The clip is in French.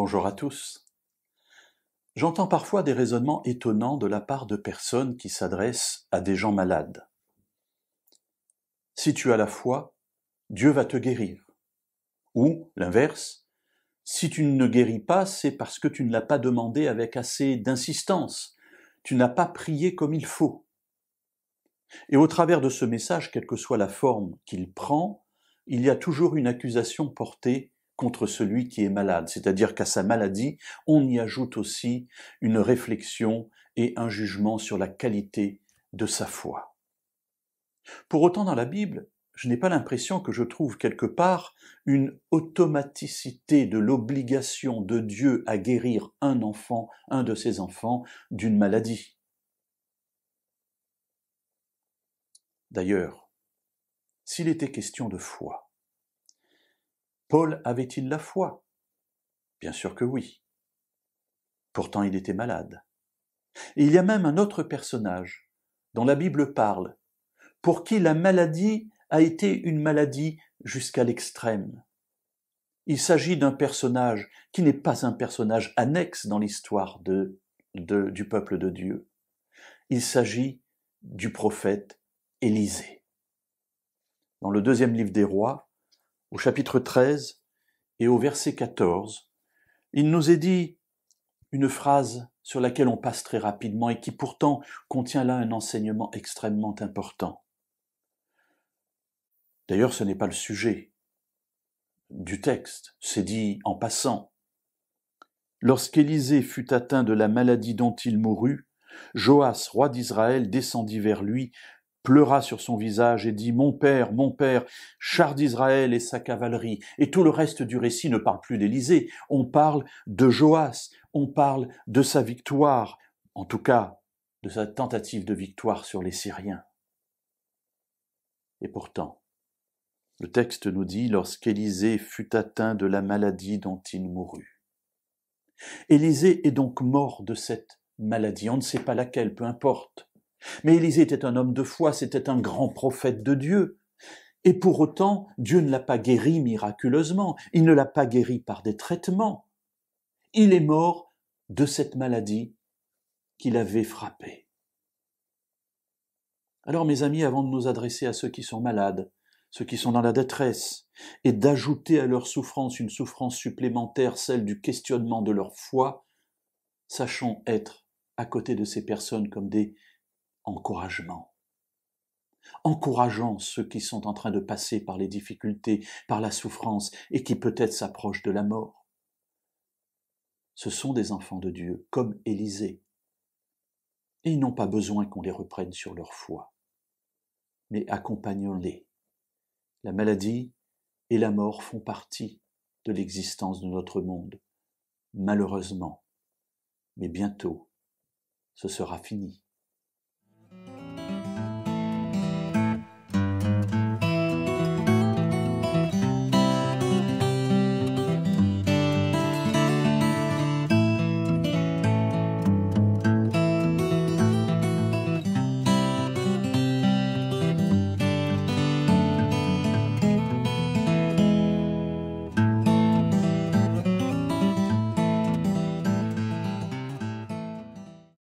Bonjour à tous. J'entends parfois des raisonnements étonnants de la part de personnes qui s'adressent à des gens malades. Si tu as la foi, Dieu va te guérir. Ou, l'inverse, si tu ne guéris pas, c'est parce que tu ne l'as pas demandé avec assez d'insistance. Tu n'as pas prié comme il faut. Et au travers de ce message, quelle que soit la forme qu'il prend, il y a toujours une accusation portée contre celui qui est malade, c'est-à-dire qu'à sa maladie, on y ajoute aussi une réflexion et un jugement sur la qualité de sa foi. Pour autant, dans la Bible, je n'ai pas l'impression que je trouve quelque part une automaticité de l'obligation de Dieu à guérir un enfant, un de ses enfants, d'une maladie. D'ailleurs, s'il était question de foi, Paul avait-il la foi? Bien sûr que oui. Pourtant, il était malade. Et il y a même un autre personnage dont la Bible parle, pour qui la maladie a été une maladie jusqu'à l'extrême. Il s'agit d'un personnage qui n'est pas un personnage annexe dans l'histoire du peuple de Dieu. Il s'agit du prophète Élisée. Dans le deuxième livre des Rois, au chapitre 13 et au verset 14, il nous est dit une phrase sur laquelle on passe très rapidement et qui pourtant contient là un enseignement extrêmement important. D'ailleurs, ce n'est pas le sujet du texte, c'est dit en passant. Lorsqu'Élisée fut atteint de la maladie dont il mourut, Joas, roi d'Israël, descendit vers lui, pleura sur son visage et dit « Mon père, char d'Israël et sa cavalerie ». Et tout le reste du récit ne parle plus d'Élisée, on parle de Joas, on parle de sa victoire, en tout cas de sa tentative de victoire sur les Syriens. Et pourtant, le texte nous dit « Lorsqu'Élisée fut atteint de la maladie dont il mourut ». Élisée est donc mort de cette maladie, on ne sait pas laquelle, peu importe. Mais Élisée était un homme de foi, c'était un grand prophète de Dieu. Et pour autant, Dieu ne l'a pas guéri miraculeusement, il ne l'a pas guéri par des traitements. Il est mort de cette maladie qui l'avait frappé. Alors mes amis, avant de nous adresser à ceux qui sont malades, ceux qui sont dans la détresse, et d'ajouter à leur souffrance une souffrance supplémentaire, celle du questionnement de leur foi, sachons être à côté de ces personnes comme des encouragements. Encourageons ceux qui sont en train de passer par les difficultés, par la souffrance, et qui peut-être s'approchent de la mort. Ce sont des enfants de Dieu, comme Élisée. Et ils n'ont pas besoin qu'on les reprenne sur leur foi. Mais accompagnons-les. La maladie et la mort font partie de l'existence de notre monde, malheureusement. Mais bientôt, ce sera fini.